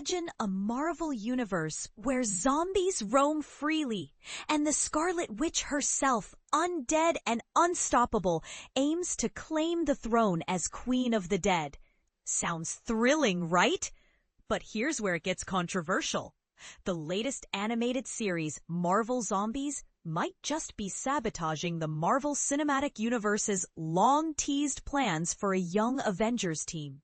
Imagine a Marvel universe where zombies roam freely, and the Scarlet Witch herself, undead and unstoppable, aims to claim the throne as Queen of the Dead. Sounds thrilling, right? But here's where it gets controversial. The latest animated series, Marvel Zombies, might just be sabotaging the Marvel Cinematic Universe's long-teased plans for a Young Avengers team,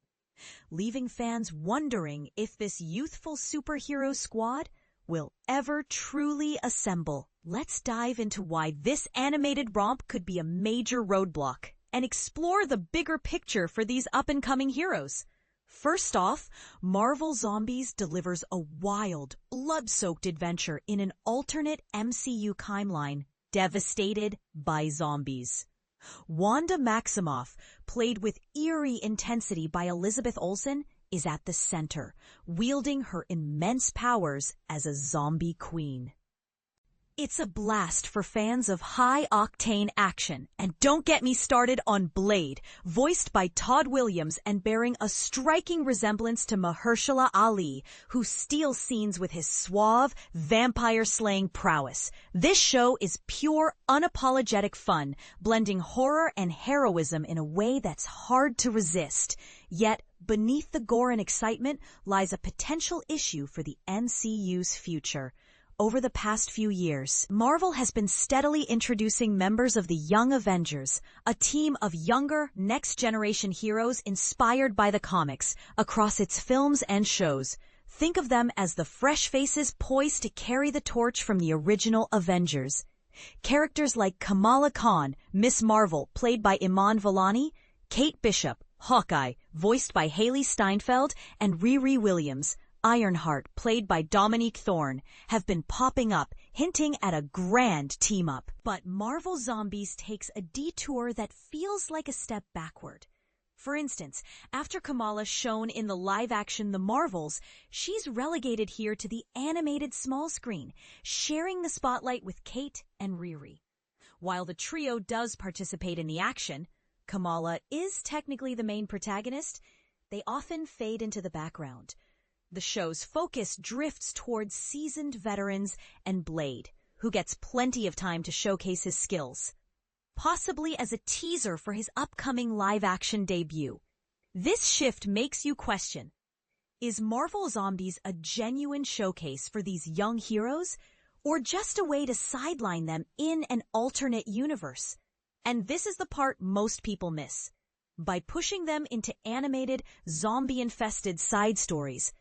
leaving fans wondering if this youthful superhero squad will ever truly assemble. Let's dive into why this animated romp could be a major roadblock and explore the bigger picture for these up-and-coming heroes. First off, Marvel Zombies delivers a wild, blood-soaked adventure in an alternate MCU timeline devastated by zombies. Wanda Maximoff, played with eerie intensity by Elizabeth Olsen, is at the center, wielding her immense powers as a zombie queen. It's a blast for fans of high-octane action, and don't get me started on Blade, voiced by Todd Williams and bearing a striking resemblance to Mahershala Ali, who steals scenes with his suave, vampire-slaying prowess. This show is pure, unapologetic fun, blending horror and heroism in a way that's hard to resist. Yet, beneath the gore and excitement lies a potential issue for the MCU's future. Over the past few years, Marvel has been steadily introducing members of the Young Avengers, a team of younger, next-generation heroes inspired by the comics, across its films and shows. Think of them as the fresh faces poised to carry the torch from the original Avengers. Characters like Kamala Khan, Miss Marvel, played by Iman Vellani, Kate Bishop, Hawkeye, voiced by Hailee Steinfeld, and Riri Williams, Ironheart, played by Dominique Thorne, have been popping up, hinting at a grand team-up. But Marvel Zombies takes a detour that feels like a step backward. For instance, after Kamala shone in the live-action The Marvels, she's relegated here to the animated small screen, sharing the spotlight with Kate and Riri. While the trio does participate in the action, Kamala is technically the main protagonist, they often fade into the background. The show's focus drifts towards seasoned veterans and Blade, who gets plenty of time to showcase his skills, possibly as a teaser for his upcoming live-action debut. This shift makes you question, is Marvel Zombies a genuine showcase for these young heroes, or just a way to sideline them in an alternate universe? And this is the part most people miss. By pushing them into animated, zombie-infested side stories,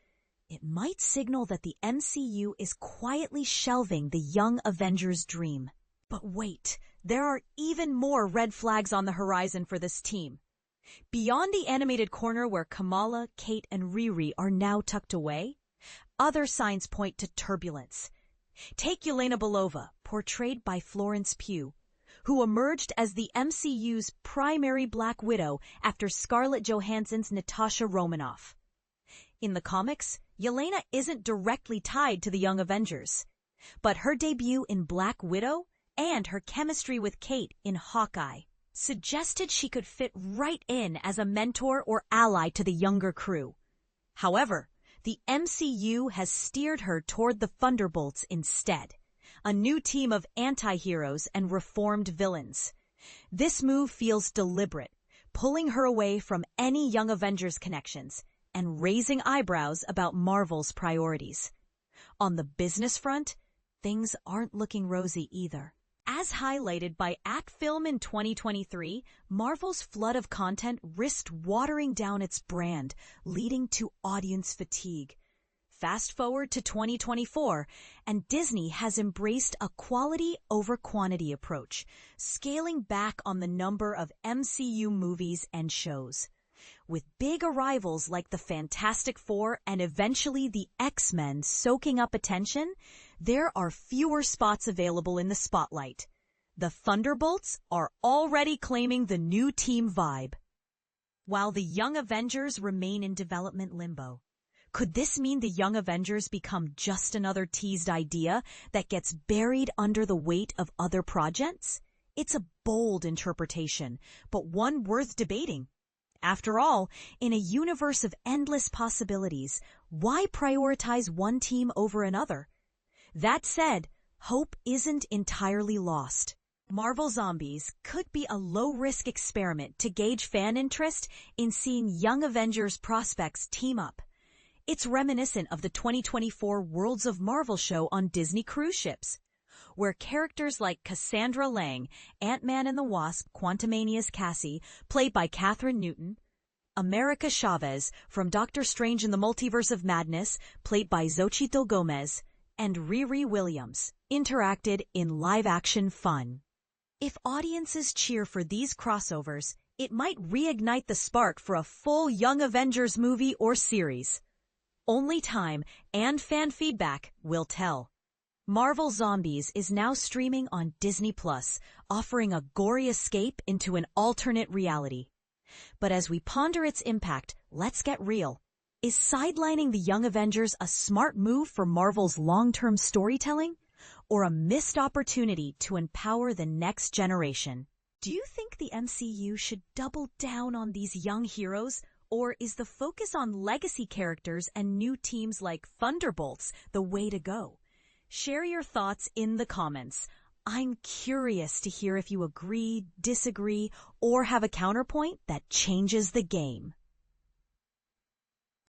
it might signal that the MCU is quietly shelving the Young Avengers dream. But wait, there are even more red flags on the horizon for this team. Beyond the animated corner where Kamala, Kate, and Riri are now tucked away, other signs point to turbulence. Take Yelena Belova, portrayed by Florence Pugh, who emerged as the MCU's primary Black Widow after Scarlett Johansson's Natasha Romanoff. In the comics, Yelena isn't directly tied to the Young Avengers, but her debut in Black Widow and her chemistry with Kate in Hawkeye suggested she could fit right in as a mentor or ally to the younger crew. However, the MCU has steered her toward the Thunderbolts instead, a new team of anti-heroes and reformed villains. This move feels deliberate, pulling her away from any Young Avengers connections and raising eyebrows about Marvel's priorities. On the business front, things aren't looking rosy either. As highlighted by ActFilm in 2023, Marvel's flood of content risked watering down its brand, leading to audience fatigue. Fast forward to 2024, and Disney has embraced a quality over quantity approach, scaling back on the number of MCU movies and shows. With big arrivals like the Fantastic Four and eventually the X-Men soaking up attention, there are fewer spots available in the spotlight. The Thunderbolts are already claiming the new team vibe, while the Young Avengers remain in development limbo. Could this mean the Young Avengers become just another teased idea that gets buried under the weight of other projects? It's a bold interpretation, but one worth debating. After all, in a universe of endless possibilities, why prioritize one team over another? That said, hope isn't entirely lost. Marvel Zombies could be a low-risk experiment to gauge fan interest in seeing Young Avengers prospects team up. It's reminiscent of the 2024 Worlds of Marvel show on Disney cruise ships, where characters like Cassandra Lang, Ant-Man and the Wasp, Quantumania's Cassie, played by Catherine Newton, America Chavez from Doctor Strange in the Multiverse of Madness, played by Xochitl Gomez, and Riri Williams, interacted in live-action fun. If audiences cheer for these crossovers, it might reignite the spark for a full Young Avengers movie or series. Only time and fan feedback will tell. Marvel Zombies is now streaming on Disney+, offering a gory escape into an alternate reality. But as we ponder its impact, let's get real. Is sidelining the Young Avengers a smart move for Marvel's long-term storytelling? Or a missed opportunity to empower the next generation? Do you think the MCU should double down on these young heroes? Or is the focus on legacy characters and new teams like Thunderbolts the way to go? Share your thoughts in the comments. I'm curious to hear if you agree, disagree, or have a counterpoint that changes the game.